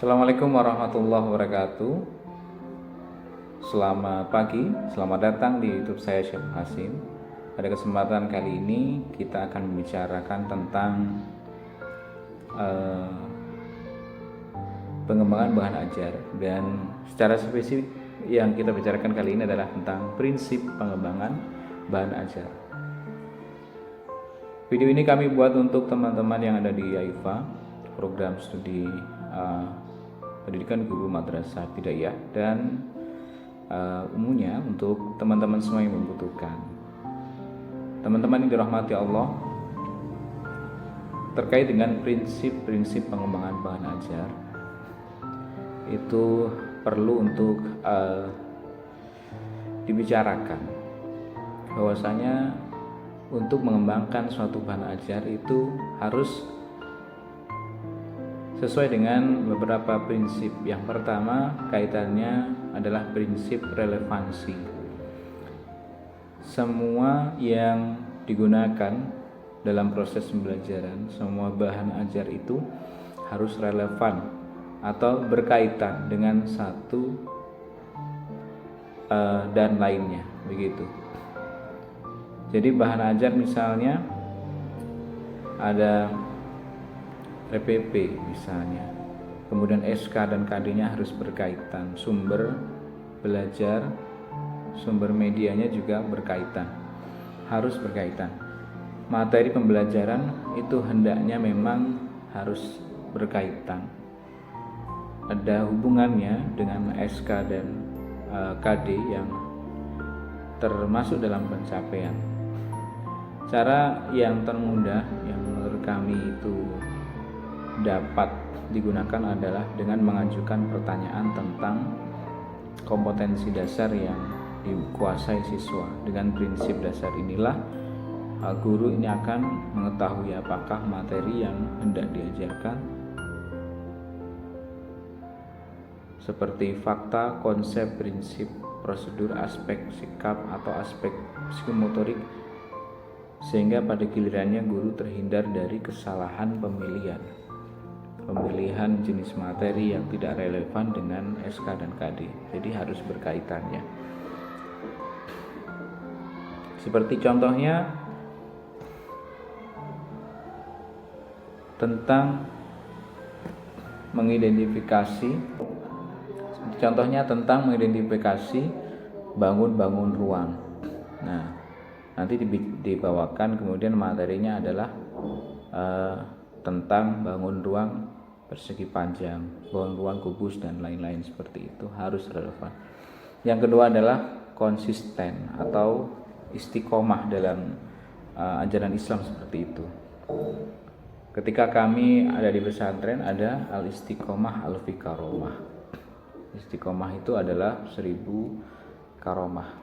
Assalamualaikum warahmatullahi wabarakatuh. Selamat pagi, selamat datang di YouTube saya Syekh Hasim. Pada kesempatan kali ini kita akan membicarakan tentang pengembangan bahan ajar, dan secara spesifik yang kita bicarakan kali ini adalah tentang prinsip pengembangan bahan ajar. Video ini kami buat untuk teman-teman yang ada di AIFA, program studi pendidikan guru madrasah Bidayah, dan umumnya untuk teman-teman semua yang membutuhkan. Teman-teman yang dirahmati Allah, terkait dengan prinsip-prinsip pengembangan bahan ajar, itu perlu untuk dibicarakan bahwasanya untuk mengembangkan suatu bahan ajar itu harus sesuai dengan beberapa prinsip. Yang pertama kaitannya adalah prinsip relevansi. Semua yang digunakan dalam proses pembelajaran, semua bahan ajar itu harus relevan atau berkaitan dengan satu dan lainnya, begitu. Jadi bahan ajar misalnya ada PPP misalnya, kemudian SK dan KD-nya harus berkaitan, sumber belajar, sumber medianya juga berkaitan, harus berkaitan. Materi pembelajaran itu hendaknya memang harus berkaitan, ada hubungannya dengan SK dan KD yang termasuk dalam pencapaian. Cara yang termudah yang menurut kami itu dapat digunakan adalah dengan mengajukan pertanyaan tentang kompetensi dasar yang dikuasai siswa. Dengan prinsip dasar inilah guru ini akan mengetahui apakah materi yang hendak diajarkan seperti fakta, konsep, prinsip, prosedur, aspek sikap atau aspek psikomotorik, sehingga pada gilirannya guru terhindar dari kesalahan pemilihan jenis materi yang tidak relevan dengan SK dan KD. Jadi harus berkaitannya. Seperti contohnya tentang mengidentifikasi bangun ruang. Nah, nanti dibawakan kemudian materinya adalah tentang bangun ruang persegi panjang, bangun ruang kubus, dan lain-lain seperti itu, harus relevan. Yang kedua adalah konsisten atau istiqomah dalam ajaran Islam seperti itu. Ketika kami ada di pesantren ada al-istiqomah al-fikaromah. Istiqomah itu adalah 1000 karomah.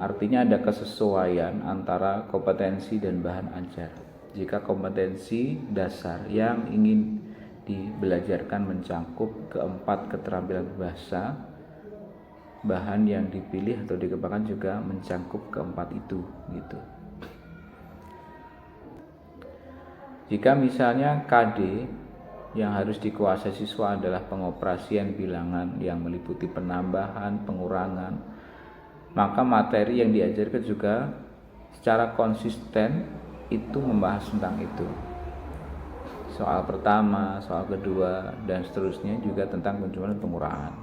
Artinya ada kesesuaian antara kompetensi dan bahan ajar. Jika kompetensi dasar yang ingin dibelajarkan mencangkup keempat keterampilan bahasa, bahan yang dipilih atau dikembangkan juga mencangkup keempat itu, gitu. Jika misalnya KD yang harus dikuasai siswa adalah pengoperasian bilangan yang meliputi penambahan, pengurangan, maka materi yang diajarkan juga secara konsisten itu membahas tentang itu. Soal pertama, soal kedua, dan seterusnya juga tentang penjumlahan, pengurangan.